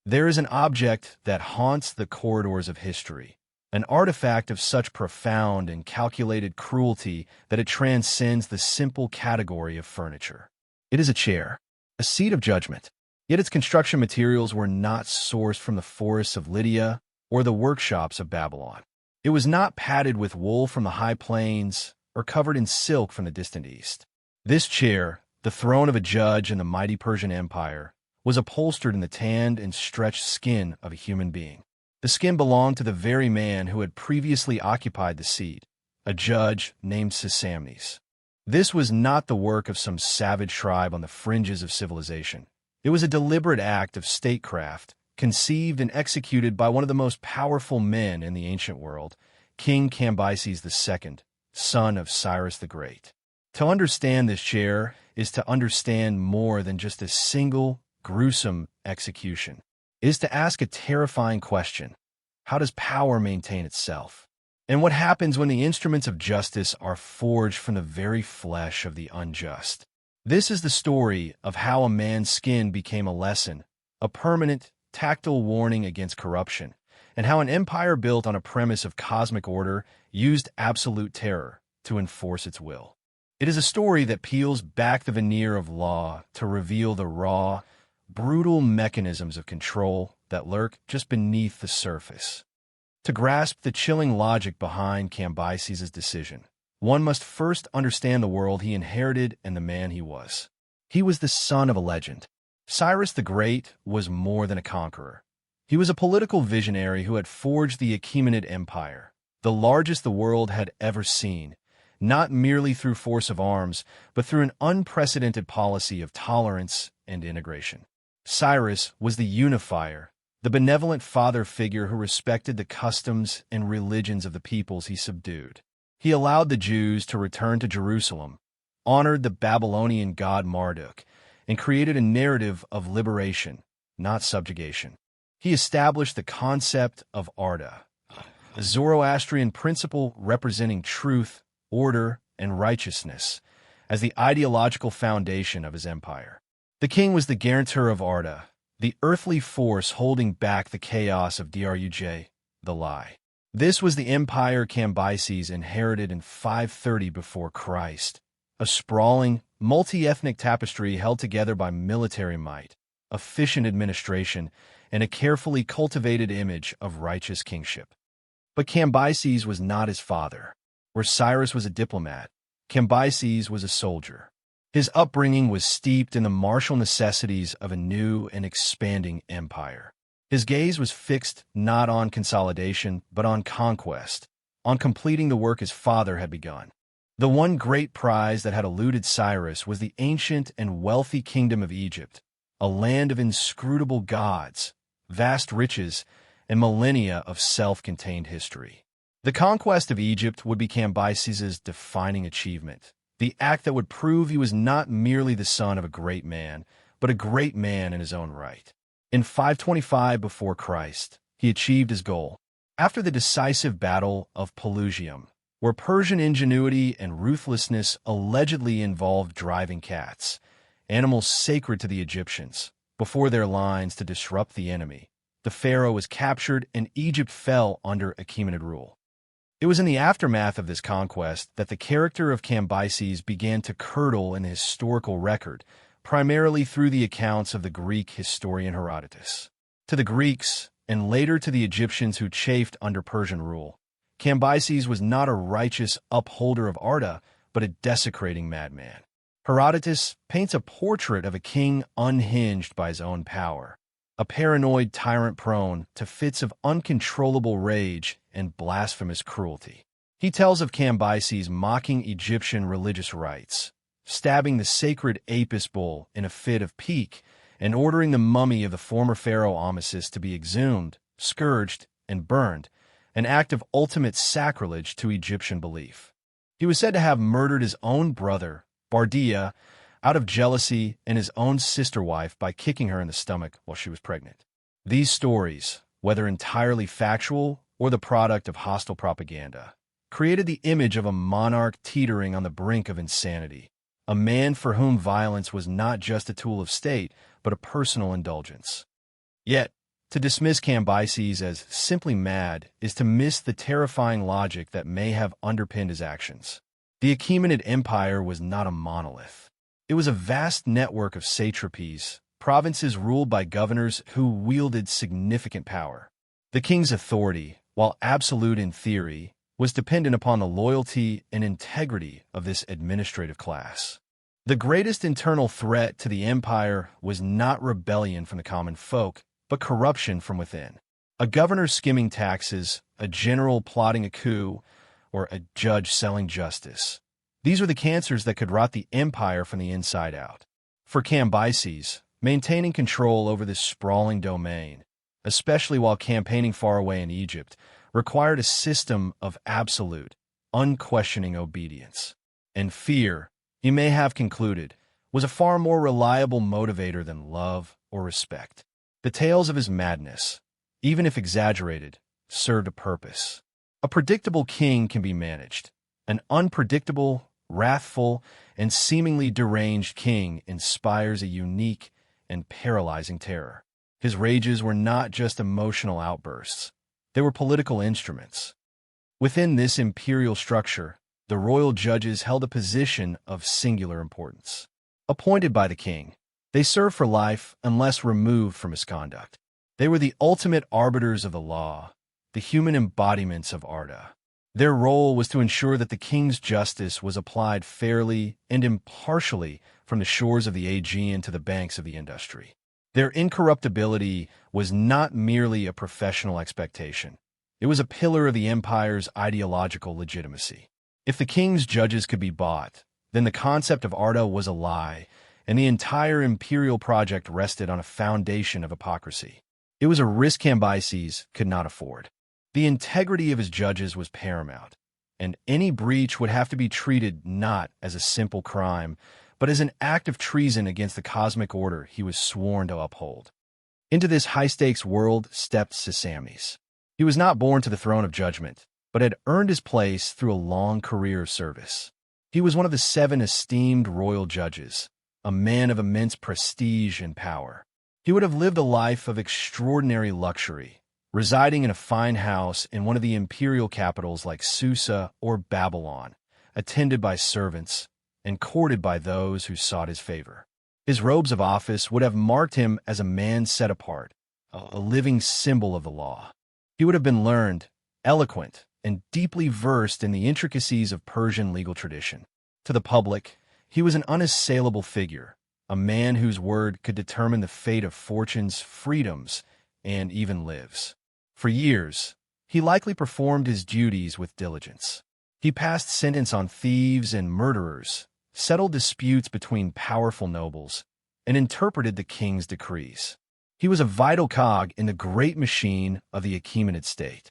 There is an object that haunts the corridors of history, an artifact of such profound and calculated cruelty that it transcends the simple category of furniture. It is a chair, a seat of judgment, yet its construction materials were not sourced from the forests of Lydia or the workshops of Babylon. It was not padded with wool from the high plains or covered in silk from the distant east. This chair, the throne of a judge in the mighty Persian Empire, was upholstered in the tanned and stretched skin of a human being. The skin belonged to the very man who had previously occupied the seat, a judge named Cisamnes. This was not the work of some savage tribe on the fringes of civilization. It was a deliberate act of statecraft, conceived and executed by one of the most powerful men in the ancient world, King Kambises II, son of Cyrus the Great. To understand this chair is to understand more than just a single, gruesome execution. It is to ask a terrifying question. How does power maintain itself? And what happens when the instruments of justice are forged from the very flesh of the unjust? This is the story of how a man's skin became a lesson, a permanent, tactile warning against corruption, and how an empire built on a premise of cosmic order used absolute terror to enforce its will. It is a story that peels back the veneer of law to reveal the raw, brutal mechanisms of control that lurk just beneath the surface. To grasp the chilling logic behind Kambises' decision, one must first understand the world he inherited and the man he was. He was the son of a legend. Cyrus the Great was more than a conqueror. He was a political visionary who had forged the Achaemenid Empire, the largest the world had ever seen, not merely through force of arms, but through an unprecedented policy of tolerance and integration. Cyrus was the unifier, the benevolent father figure who respected the customs and religions of the peoples he subdued. He allowed the Jews to return to Jerusalem, honored the Babylonian god Marduk, and created a narrative of liberation, not subjugation. He established the concept of Arda, a Zoroastrian principle representing truth, order, and righteousness, as the ideological foundation of his empire. The king was the guarantor of Arda, the earthly force holding back the chaos of Druj, the lie. This was the empire Kambises inherited in 530 before Christ, a sprawling, multi-ethnic tapestry held together by military might, efficient administration, and a carefully cultivated image of righteous kingship. But Kambises was not his father. Where Cyrus was a diplomat, Kambises was a soldier. His upbringing was steeped in the martial necessities of a new and expanding empire. His gaze was fixed not on consolidation, but on conquest, on completing the work his father had begun. The one great prize that had eluded Cyrus was the ancient and wealthy kingdom of Egypt, a land of inscrutable gods, vast riches, and millennia of self-contained history. The conquest of Egypt would be Kambises' defining achievement, the act that would prove he was not merely the son of a great man, but a great man in his own right. In 525 before Christ, he achieved his goal. After the decisive battle of Pelusium, where Persian ingenuity and ruthlessness allegedly involved driving cats, animals sacred to the Egyptians, before their lines to disrupt the enemy, the pharaoh was captured and Egypt fell under Achaemenid rule. It was in the aftermath of this conquest that the character of Kambises began to curdle in the historical record, primarily through the accounts of the Greek historian Herodotus. To the Greeks, and later to the Egyptians who chafed under Persian rule, Kambises was not a righteous upholder of Arda, but a desecrating madman. Herodotus paints a portrait of a king unhinged by his own power, a paranoid tyrant prone to fits of uncontrollable rage and blasphemous cruelty. He tells of Kambises mocking Egyptian religious rites, stabbing the sacred Apis bull in a fit of pique, and ordering the mummy of the former pharaoh Amasis to be exhumed, scourged, and burned, an act of ultimate sacrilege to Egyptian belief. He was said to have murdered his own brother, Bardia, out of jealousy, and his own sister wife by kicking her in the stomach while she was pregnant. These stories, whether entirely factual or the product of hostile propaganda, created the image of a monarch teetering on the brink of insanity, a man for whom violence was not just a tool of state, but a personal indulgence. Yet, To dismiss Kambises as simply mad is to miss the terrifying logic that may have underpinned his actions. The Achaemenid Empire was not a monolith. It was a vast network of satrapies, provinces ruled by governors who wielded significant power. The king's authority, while absolute in theory, was dependent upon the loyalty and integrity of this administrative class. The greatest internal threat to the empire was not rebellion from the common folk, but corruption from within. A governor skimming taxes, a general plotting a coup, or a judge selling justice. These were the cancers that could rot the empire from the inside out. For Kambises, maintaining control over this sprawling domain, especially while campaigning far away in Egypt, required a system of absolute, unquestioning obedience. And fear, he may have concluded, was a far more reliable motivator than love or respect. The tales of his madness, even if exaggerated, served a purpose. A predictable king can be managed. An unpredictable, wrathful, and seemingly deranged king inspires a unique and paralyzing terror. His rages were not just emotional outbursts. They were political instruments. Within this imperial structure, the royal judges held a position of singular importance. Appointed by the king, they served for life unless removed for misconduct. They were the ultimate arbiters of the law, the human embodiments of Arda. Their role was to ensure that the king's justice was applied fairly and impartially from the shores of the Aegean to the banks of the Indus. Their incorruptibility was not merely a professional expectation. It was a pillar of the empire's ideological legitimacy. If the king's judges could be bought, then the concept of Arda was a lie, and the entire imperial project rested on a foundation of hypocrisy. It was a risk Kambises could not afford. The integrity of his judges was paramount, and any breach would have to be treated not as a simple crime, but as an act of treason against the cosmic order he was sworn to uphold. Into this high-stakes world stepped Cisamnes. He was not born to the throne of judgment, but had earned his place through a long career of service. He was one of the 7 esteemed royal judges, a man of immense prestige and power. He would have lived a life of extraordinary luxury, residing in a fine house in one of the imperial capitals like Susa or Babylon, attended by servants and courted by those who sought his favor. His robes of office would have marked him as a man set apart, a living symbol of the law. He would have been learned, eloquent, and deeply versed in the intricacies of Persian legal tradition. To the public, he was an unassailable figure, a man whose word could determine the fate of fortunes, freedoms, and even lives. For years, he likely performed his duties with diligence. He passed sentence on thieves and murderers, settled disputes between powerful nobles, and interpreted the king's decrees. He was a vital cog in the great machine of the Achaemenid state.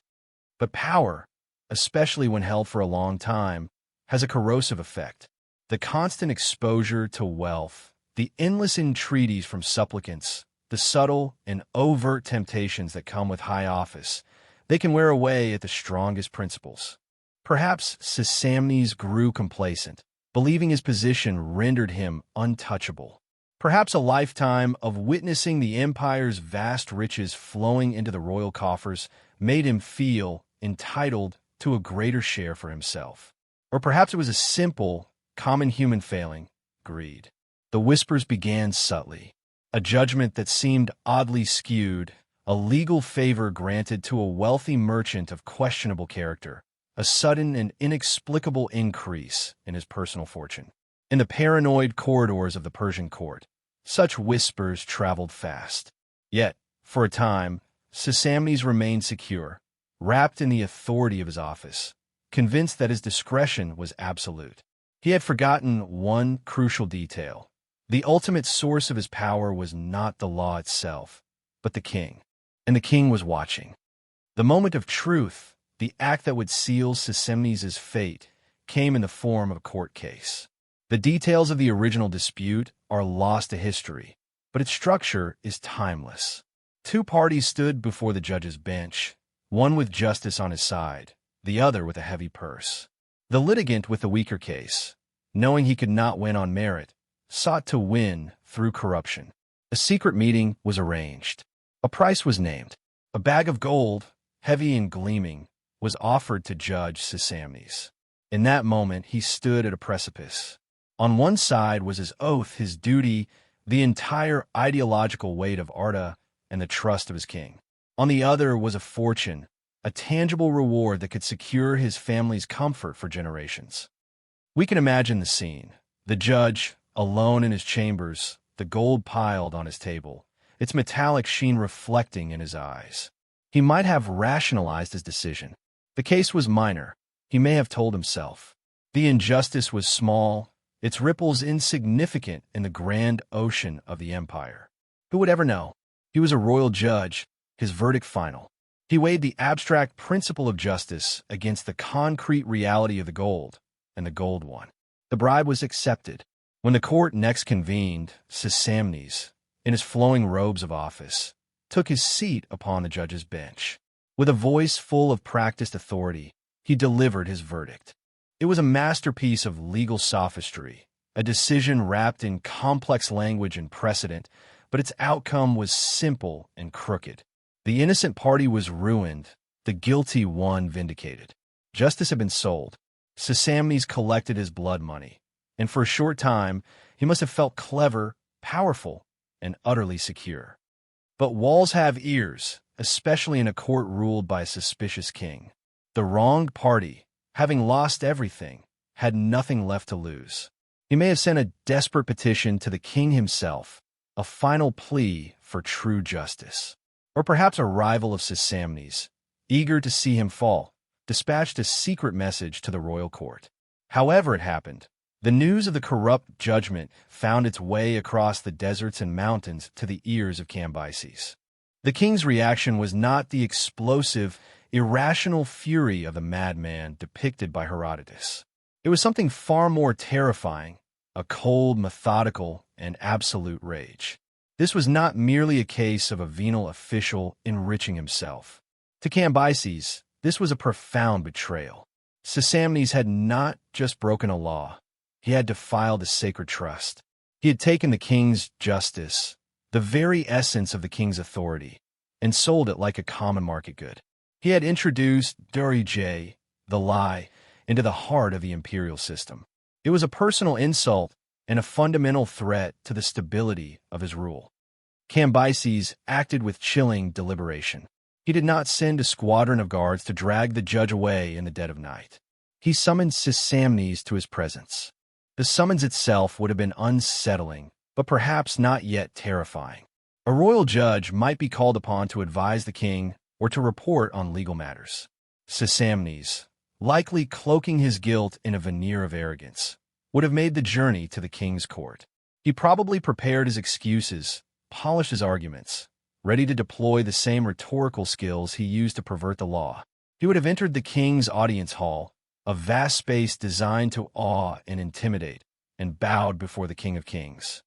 But power, especially when held for a long time, has a corrosive effect. The constant exposure to wealth, the endless entreaties from supplicants, the subtle and overt temptations that come with high office, they can wear away at the strongest principles. Perhaps Cisamnes grew complacent, believing his position rendered him untouchable. Perhaps a lifetime of witnessing the empire's vast riches flowing into the royal coffers made him feel entitled to a greater share for himself. Or perhaps it was a simple, common human failing, greed. The whispers began subtly. A judgment that seemed oddly skewed, a legal favor granted to a wealthy merchant of questionable character, a sudden and inexplicable increase in his personal fortune. In the paranoid corridors of the Persian court, such whispers traveled fast. Yet, for a time, Cisamnes remained secure, wrapped in the authority of his office, convinced that his discretion was absolute. He had forgotten one crucial detail. The ultimate source of his power was not the law itself, but the king. And the king was watching. The moment of truth, the act that would seal Cisamnes' fate, came in the form of a court case. The details of the original dispute are lost to history, but its structure is timeless. 2 parties stood before the judge's bench, one with justice on his side, the other with a heavy purse. The litigant with the weaker case, knowing he could not win on merit, sought to win through corruption. A secret meeting was arranged. A price was named. A bag of gold, heavy and gleaming, was offered to Judge Cisamnes. In that moment, he stood at a precipice. On one side was his oath, his duty, the entire ideological weight of Arda, and the trust of his king. On the other was a fortune, a tangible reward that could secure his family's comfort for generations. We can imagine the scene. The judge, alone in his chambers, the gold piled on his table, its metallic sheen reflecting in his eyes. He might have rationalized his decision. The case was minor, he may have told himself. The injustice was small, its ripples insignificant in the grand ocean of the empire. Who would ever know? He was a royal judge, his verdict final. He weighed the abstract principle of justice against the concrete reality of the gold, and the gold won. The bribe was accepted. When the court next convened, Cisamnes, in his flowing robes of office, took his seat upon the judge's bench. With a voice full of practiced authority, he delivered his verdict. It was a masterpiece of legal sophistry, a decision wrapped in complex language and precedent, but its outcome was simple and crooked. The innocent party was ruined, the guilty one vindicated. Justice had been sold. Cisamnes collected his blood money, and for a short time, he must have felt clever, powerful, and utterly secure. But walls have ears, especially in a court ruled by a suspicious king. The wronged party, having lost everything, had nothing left to lose. He may have sent a desperate petition to the king himself, a final plea for true justice. Or perhaps a rival of Cisamnes, eager to see him fall, dispatched a secret message to the royal court. However it happened, the news of the corrupt judgment found its way across the deserts and mountains to the ears of Kambises. The king's reaction was not the explosive, irrational fury of the madman depicted by Herodotus. It was something far more terrifying, a cold, methodical, and absolute rage. This was not merely a case of a venal official enriching himself. To Kambises, this was a profound betrayal. Cisamnes had not just broken a law. He had defiled a sacred trust. He had taken the king's justice, the very essence of the king's authority, and sold it like a common market good. He had introduced dirige, the lie, into the heart of the imperial system. It was a personal insult and a fundamental threat to the stability of his rule. Kambises acted with chilling deliberation. He did not send a squadron of guards to drag the judge away in the dead of night. He summoned Cisamnes to his presence. The summons itself would have been unsettling, but perhaps not yet terrifying. A royal judge might be called upon to advise the king or to report on legal matters. Cisamnes, likely cloaking his guilt in a veneer of arrogance, would have made the journey to the king's court. He probably prepared his excuses, polished his arguments, ready to deploy the same rhetorical skills he used to pervert the law. He would have entered the king's audience hall, a vast space designed to awe and intimidate, and bowed before the King of Kings.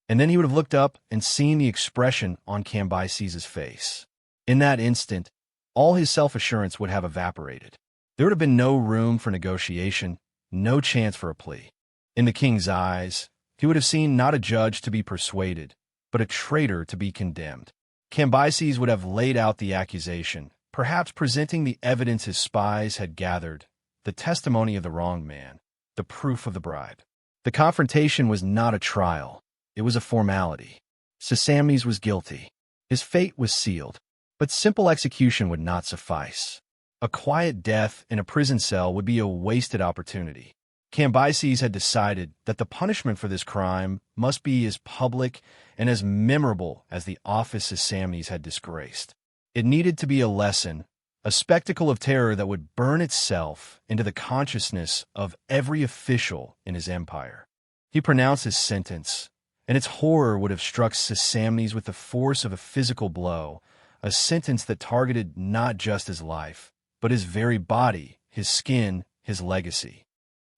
And then he would have looked up and seen the expression on Kambises' face. In that instant, all his self-assurance would have evaporated. There would have been no room for negotiation, no chance for a plea. In the king's eyes, he would have seen not a judge to be persuaded, but a traitor to be condemned. Kambises would have laid out the accusation, perhaps presenting the evidence his spies had gathered, the testimony of the wronged man, the proof of the bribe. The confrontation was not a trial. It was a formality. Cisamnes was guilty. His fate was sealed. But simple execution would not suffice. A quiet death in a prison cell would be a wasted opportunity. Kambises had decided that the punishment for this crime must be as public and as memorable as the office Cisamnes had disgraced. It needed to be a lesson, a spectacle of terror that would burn itself into the consciousness of every official in his empire. He pronounced his sentence, and its horror would have struck Cisamnes with the force of a physical blow, a sentence that targeted not just his life, but his very body, his skin, his legacy.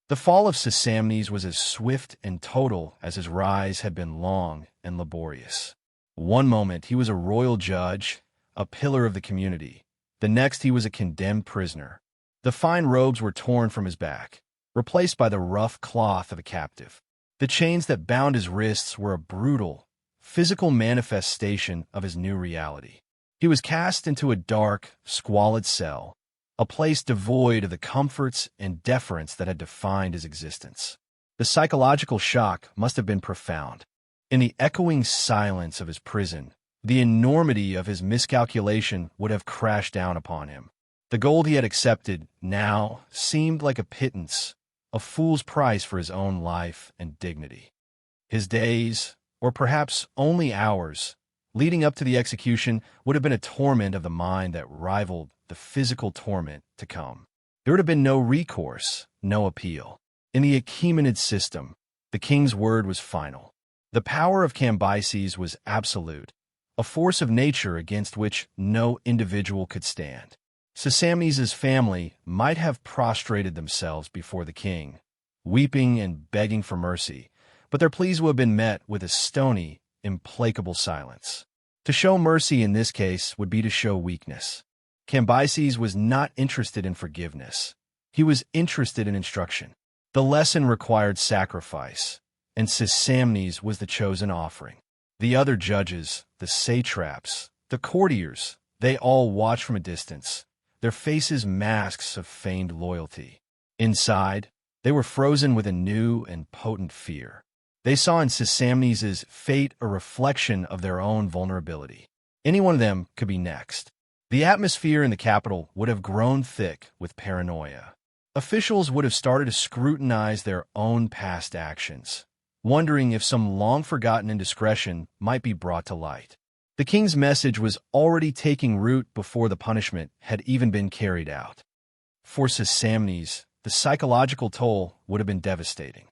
The fall of Cisamnes was as swift and total as his rise had been long and laborious. One moment he was a royal judge, a pillar of the community. The next he was a condemned prisoner. The fine robes were torn from his back, replaced by the rough cloth of a captive. The chains that bound his wrists were a brutal, physical manifestation of his new reality. He was cast into a dark, squalid cell, a place devoid of the comforts and deference that had defined his existence. The psychological shock must have been profound. In the echoing silence of his prison, the enormity of his miscalculation would have crashed down upon him. The gold he had accepted now seemed like a pittance, a fool's price for his own life and dignity. His days, or perhaps only hours, leading up to the execution would have been a torment of the mind that rivaled the physical torment to come. There would have been no recourse, no appeal. In the Achaemenid system, the king's word was final. The power of Kambises was absolute, a force of nature against which no individual could stand. Cisamnes' family might have prostrated themselves before the king, weeping and begging for mercy, but their pleas would have been met with a stony, implacable silence. To show mercy in this case would be to show weakness. Kambises was not interested in forgiveness. He was interested in instruction. The lesson required sacrifice, and Cisamnes was the chosen offering. The other judges, the satraps, the courtiers, they all watched from a distance, their faces masks of feigned loyalty. Inside, they were frozen with a new and potent fear. They saw in Cisamnes' fate a reflection of their own vulnerability. Any one of them could be next. The atmosphere in the capital would have grown thick with paranoia. Officials would have started to scrutinize their own past actions, wondering if some long-forgotten indiscretion might be brought to light. The king's message was already taking root before the punishment had even been carried out. For Cisamnes, the psychological toll would have been devastating.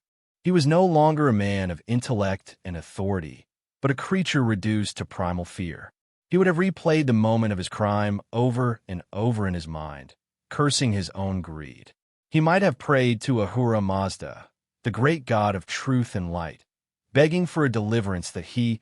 He was no longer a man of intellect and authority, but a creature reduced to primal fear. He would have replayed the moment of his crime over and over in his mind, cursing his own greed. He might have prayed to Ahura Mazda, the great god of truth and light, begging for a deliverance that he,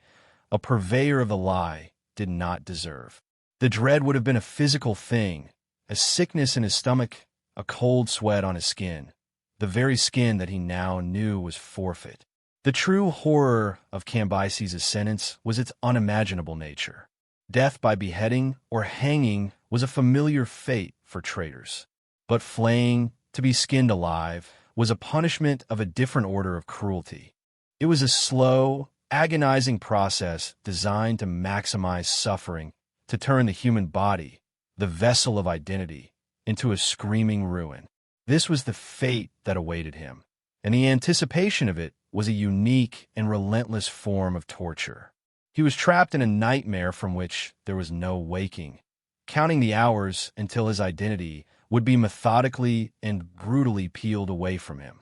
a purveyor of the lie, did not deserve. The dread would have been a physical thing, a sickness in his stomach, a cold sweat on his skin, the very skin that he now knew was forfeit. The true horror of Kambises' sentence was its unimaginable nature. Death by beheading or hanging was a familiar fate for traitors. But flaying, to be skinned alive, was a punishment of a different order of cruelty. It was a slow, agonizing process designed to maximize suffering, to turn the human body, the vessel of identity, into a screaming ruin. This was the fate that awaited him, and the anticipation of it was a unique and relentless form of torture. He was trapped in a nightmare from which there was no waking, counting the hours until his identity would be methodically and brutally peeled away from him.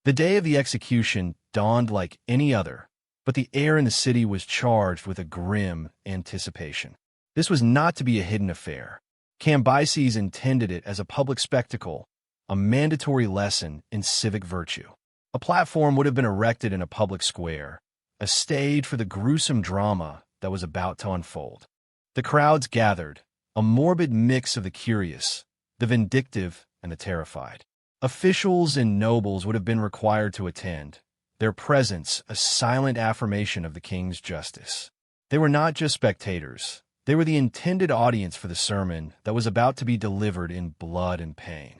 The day of the execution dawned like any other, but the air in the city was charged with a grim anticipation. This was not to be a hidden affair. Kambises intended it as a public spectacle, a mandatory lesson in civic virtue. A platform would have been erected in a public square, a stage for the gruesome drama that was about to unfold. The crowds gathered, a morbid mix of the curious, the vindictive, and the terrified. Officials and nobles would have been required to attend, their presence a silent affirmation of the king's justice. They were not just spectators. They were the intended audience for the sermon that was about to be delivered in blood and pain.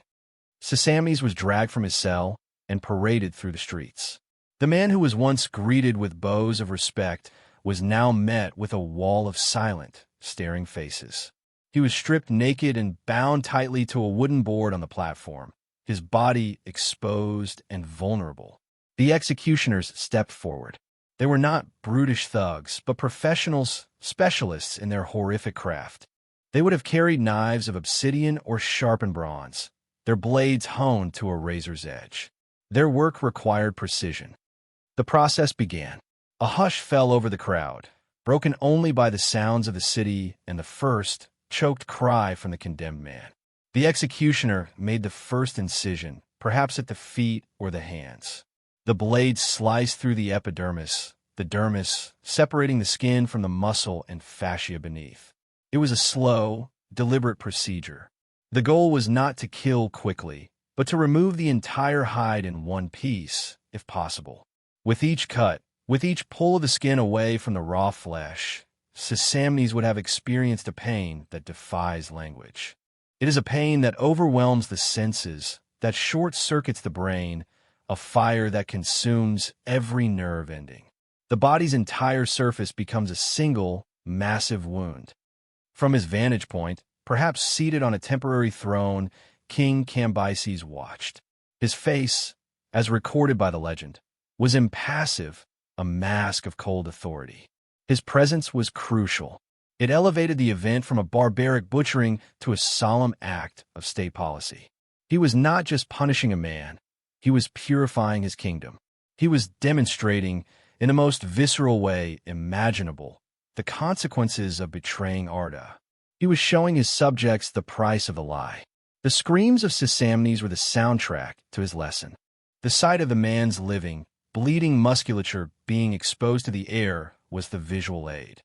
Cisamnes was dragged from his cell and paraded through the streets. The man who was once greeted with bows of respect was now met with a wall of silent, staring faces. He was stripped naked and bound tightly to a wooden board on the platform, his body exposed and vulnerable. The executioners stepped forward. They were not brutish thugs, but professionals, specialists in their horrific craft. They would have carried knives of obsidian or sharpened bronze, their blades honed to a razor's edge. Their work required precision. The process began. A hush fell over the crowd, broken only by the sounds of the city and the first, choked cry from the condemned man. The executioner made the first incision, perhaps at the feet or the hands. The blade sliced through the epidermis, the dermis, separating the skin from the muscle and fascia beneath. It was a slow, deliberate procedure. The goal was not to kill quickly, but to remove the entire hide in one piece, if possible. With each cut, With each pull of the skin away from the raw flesh, Cisamnes would have experienced a pain that defies language. It is a pain that overwhelms the senses, that short-circuits the brain, a fire that consumes every nerve ending. The body's entire surface becomes a single, massive wound. From his vantage point, perhaps seated on a temporary throne, King Kambises watched. His face, as recorded by the legend, was impassive, a mask of cold authority. His presence was crucial. It elevated the event from a barbaric butchering to a solemn act of state policy. He was not just punishing a man, he was purifying his kingdom. He was demonstrating, in the most visceral way imaginable, the consequences of betraying Arda. He was showing his subjects the price of the lie. The screams of Cisamnes were the soundtrack to his lesson. The sight of the man's living, bleeding musculature being exposed to the air was the visual aid.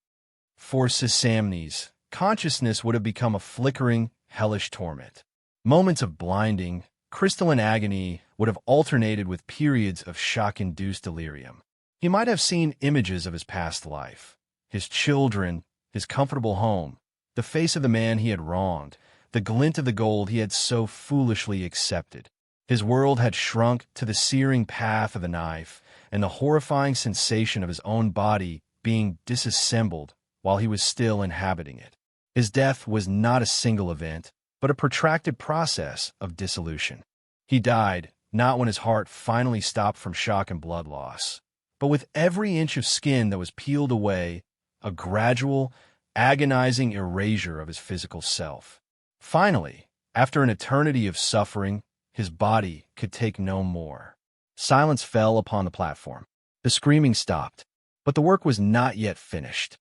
For Cisamnes, consciousness would have become a flickering, hellish torment. Moments of blinding, crystalline agony would have alternated with periods of shock-induced delirium. He might have seen images of his past life, his children, his comfortable home, the face of the man he had wronged, the glint of the gold he had so foolishly accepted. His world had shrunk to the searing path of the knife and the horrifying sensation of his own body being disassembled while he was still inhabiting it. His death was not a single event, but a protracted process of dissolution. He died, not when his heart finally stopped from shock and blood loss, but with every inch of skin that was peeled away, a gradual, agonizing erasure of his physical self. Finally, after an eternity of suffering, his body could take no more. Silence fell upon the platform. The screaming stopped, but the work was not yet finished.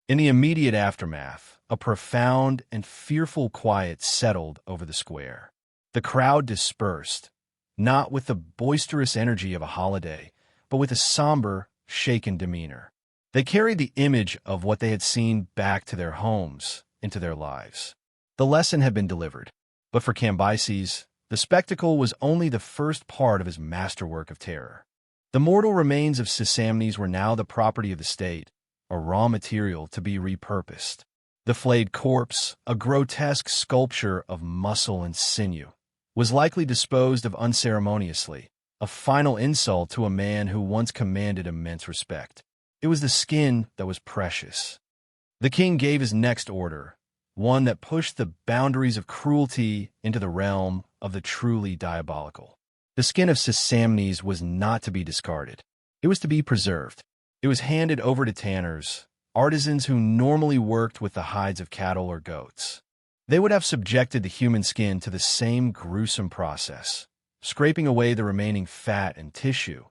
In the immediate aftermath, a profound and fearful quiet settled over the square. The crowd dispersed, not with the boisterous energy of a holiday, but with a somber, shaken demeanor. They carried the image of what they had seen back to their homes, into their lives. The lesson had been delivered, but for Kambises, the spectacle was only the first part of his masterwork of terror. The mortal remains of Cisamnes were now the property of the state, a raw material to be repurposed. The flayed corpse, a grotesque sculpture of muscle and sinew, was likely disposed of unceremoniously, a final insult to a man who once commanded immense respect. It was the skin that was precious. The king gave his next order, one that pushed the boundaries of cruelty into the realm of the truly diabolical. The skin of Cisamnes was not to be discarded. It was to be preserved. It was handed over to tanners, artisans who normally worked with the hides of cattle or goats. They would have subjected the human skin to the same gruesome process, scraping away the remaining fat and tissue,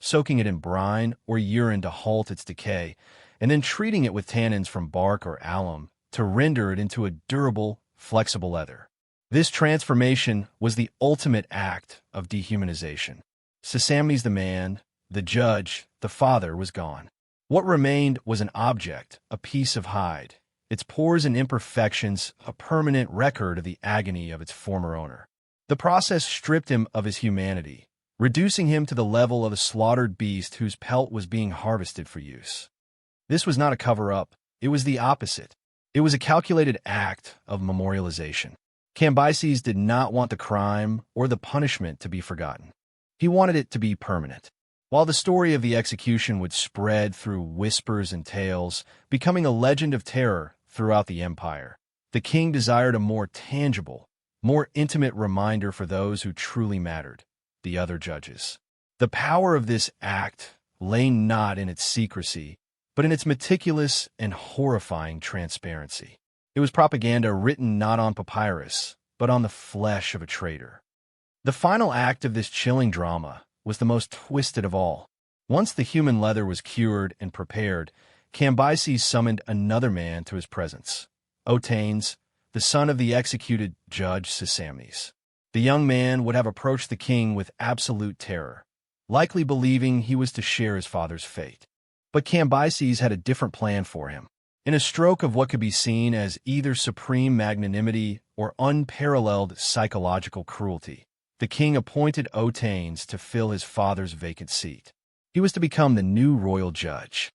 soaking it in brine or urine to halt its decay, and then treating it with tannins from bark or alum to render it into a durable, flexible leather. This transformation was the ultimate act of dehumanization. Cisamnes the man, the judge, the father was gone. What remained was an object, a piece of hide, its pores and imperfections a permanent record of the agony of its former owner. The process stripped him of his humanity, reducing him to the level of a slaughtered beast whose pelt was being harvested for use. This was not a cover-up, it was the opposite. It was a calculated act of memorialization. Kambises did not want the crime or the punishment to be forgotten. He wanted it to be permanent. While the story of the execution would spread through whispers and tales, becoming a legend of terror throughout the empire, the king desired a more tangible, more intimate reminder for those who truly mattered, the other judges. The power of this act lay not in its secrecy, but in its meticulous and horrifying transparency. It was propaganda written not on papyrus, but on the flesh of a traitor. The final act of this chilling drama was the most twisted of all. Once the human leather was cured and prepared, Kambises summoned another man to his presence, Otanes, the son of the executed judge Cisamnes. The young man would have approached the king with absolute terror, likely believing he was to share his father's fate. But Kambises had a different plan for him. In a stroke of what could be seen as either supreme magnanimity or unparalleled psychological cruelty, the king appointed Otanes to fill his father's vacant seat. He was to become the new royal judge.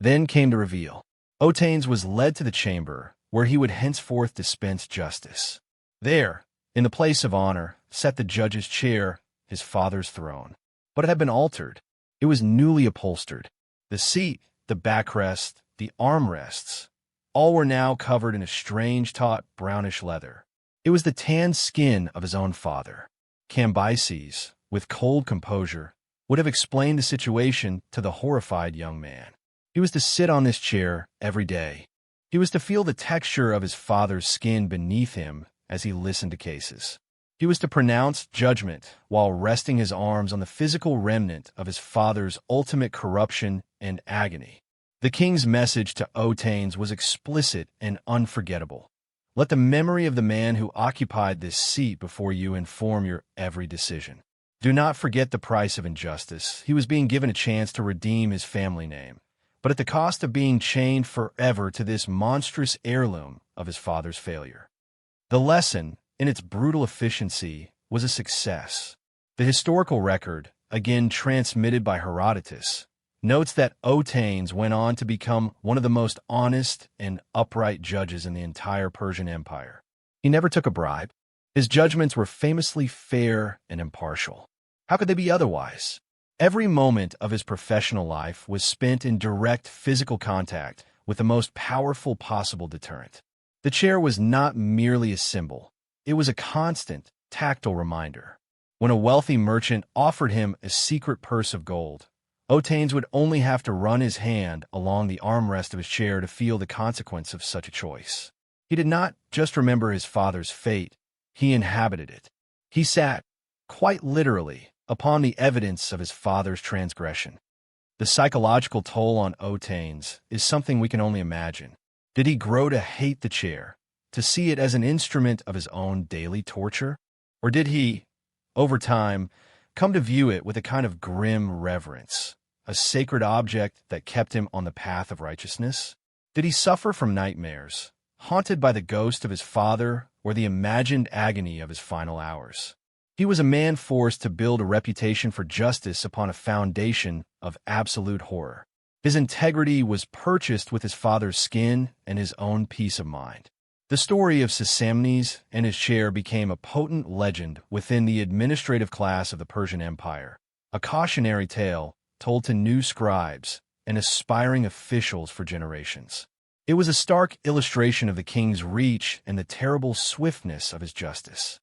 Then came the reveal. Otanes was led to the chamber, where he would henceforth dispense justice. There, in the place of honor, sat the judge's chair, his father's throne. But it had been altered. It was newly upholstered. The seat, the backrest, the armrests, all were now covered in a strange taut brownish leather. It was the tanned skin of his own father. Kambises, with cold composure, would have explained the situation to the horrified young man. He was to sit on this chair every day. He was to feel the texture of his father's skin beneath him as he listened to cases. He was to pronounce judgment while resting his arms on the physical remnant of his father's ultimate corruption and agony. The king's message to Otanes was explicit and unforgettable. Let the memory of the man who occupied this seat before you inform your every decision. Do not forget the price of injustice. He was being given a chance to redeem his family name, but at the cost of being chained forever to this monstrous heirloom of his father's failure. The lesson, in its brutal efficiency, was a success. The historical record, again transmitted by Herodotus, notes that Otanes went on to become one of the most honest and upright judges in the entire Persian Empire. He never took a bribe. His judgments were famously fair and impartial. How could they be otherwise? Every moment of his professional life was spent in direct physical contact with the most powerful possible deterrent. The chair was not merely a symbol. It was a constant, tactile reminder. When a wealthy merchant offered him a secret purse of gold, Otanes would only have to run his hand along the armrest of his chair to feel the consequence of such a choice. He did not just remember his father's fate, he inhabited it. He sat, quite literally, upon the evidence of his father's transgression. The psychological toll on Otanes is something we can only imagine. Did he grow to hate the chair, to see it as an instrument of his own daily torture? Or did he, over time, come to view it with a kind of grim reverence, a sacred object that kept him on the path of righteousness? Did he suffer from nightmares, haunted by the ghost of his father or the imagined agony of his final hours? He was a man forced to build a reputation for justice upon a foundation of absolute horror. His integrity was purchased with his father's skin and his own peace of mind. The story of Cisamnes and his chair became a potent legend within the administrative class of the Persian Empire, a cautionary tale told to new scribes and aspiring officials for generations. It was a stark illustration of the king's reach and the terrible swiftness of his justice.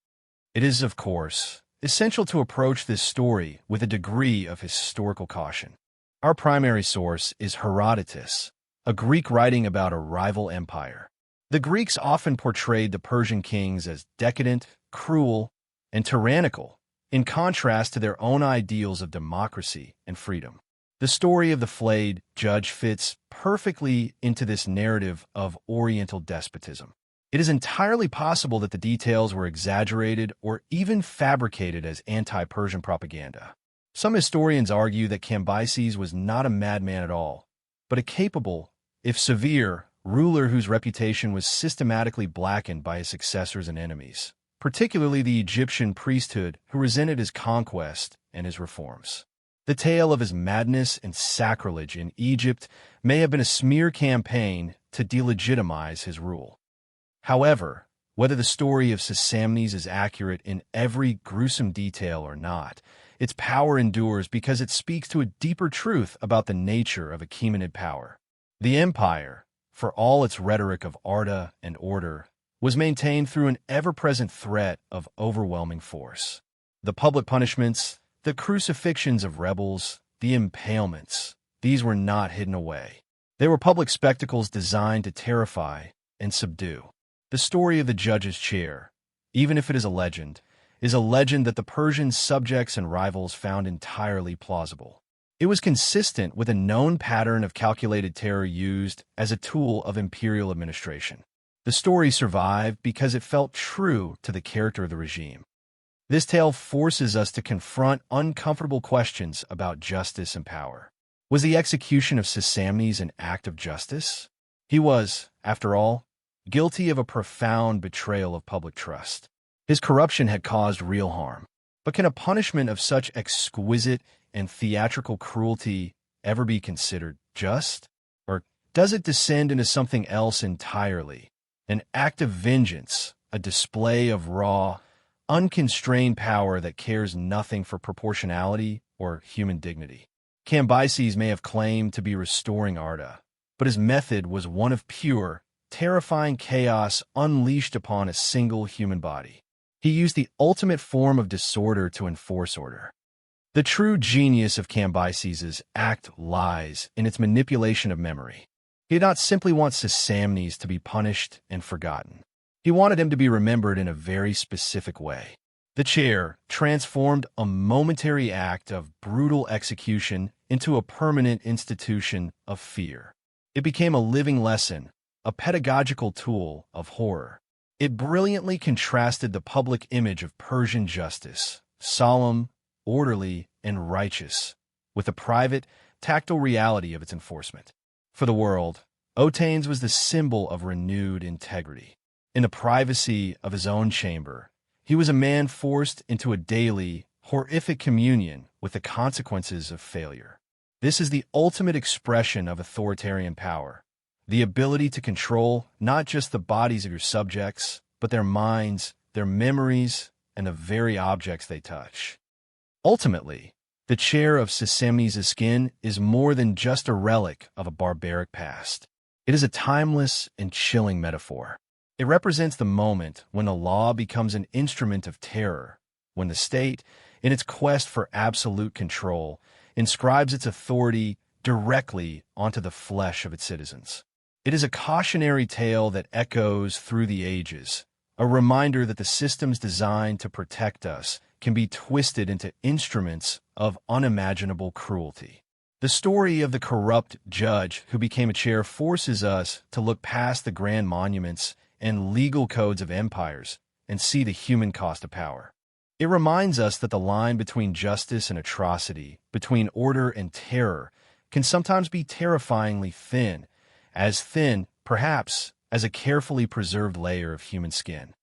It is, of course, essential to approach this story with a degree of historical caution. Our primary source is Herodotus, a Greek writing about a rival empire. The Greeks often portrayed the Persian kings as decadent, cruel, and tyrannical, in contrast to their own ideals of democracy and freedom. The story of the flayed judge fits perfectly into this narrative of Oriental despotism. It is entirely possible that the details were exaggerated or even fabricated as anti-Persian propaganda. Some historians argue that Kambises was not a madman at all, but a capable, if severe, ruler whose reputation was systematically blackened by his successors and enemies, particularly the Egyptian priesthood who resented his conquest and his reforms. The tale of his madness and sacrilege in Egypt may have been a smear campaign to delegitimize his rule. However, whether the story of Cisamnes is accurate in every gruesome detail or not, its power endures because it speaks to a deeper truth about the nature of Achaemenid power. The empire, for all its rhetoric of arta and order, was maintained through an ever-present threat of overwhelming force. The public punishments, the crucifixions of rebels, the impalements, these were not hidden away. They were public spectacles designed to terrify and subdue. The story of the judge's chair, even if it is a legend that the Persian subjects and rivals found entirely plausible. It was consistent with a known pattern of calculated terror used as a tool of imperial administration. The story survived because it felt true to the character of the regime. This tale forces us to confront uncomfortable questions about justice and power. Was the execution of Cisamnes an act of justice? He was, after all, guilty of a profound betrayal of public trust. His corruption had caused real harm. But can a punishment of such exquisite, and theatrical cruelty ever be considered just? Or does it descend into something else entirely? An act of vengeance, a display of raw, unconstrained power that cares nothing for proportionality or human dignity. Kambises may have claimed to be restoring Arda, but his method was one of pure, terrifying chaos unleashed upon a single human body. He used the ultimate form of disorder to enforce order. The true genius of Kambises' act lies in its manipulation of memory. He did not simply want Cisamnes to be punished and forgotten. He wanted him to be remembered in a very specific way. The chair transformed a momentary act of brutal execution into a permanent institution of fear. It became a living lesson, a pedagogical tool of horror. It brilliantly contrasted the public image of Persian justice, solemn, orderly, and righteous, with the private, tactile reality of its enforcement. For the world, Otanes was the symbol of renewed integrity. In the privacy of his own chamber, he was a man forced into a daily, horrific communion with the consequences of failure. This is the ultimate expression of authoritarian power, the ability to control not just the bodies of your subjects, but their minds, their memories, and the very objects they touch. Ultimately, the chair of Cisamnes' skin is more than just a relic of a barbaric past. It is a timeless and chilling metaphor. It represents the moment when the law becomes an instrument of terror, when the state, in its quest for absolute control, inscribes its authority directly onto the flesh of its citizens. It is a cautionary tale that echoes through the ages, a reminder that the systems designed to protect us can be twisted into instruments of unimaginable cruelty. The story of the corrupt judge who became a chair forces us to look past the grand monuments and legal codes of empires and see the human cost of power. It reminds us that the line between justice and atrocity, between order and terror, can sometimes be terrifyingly thin, perhaps, as a carefully preserved layer of human skin.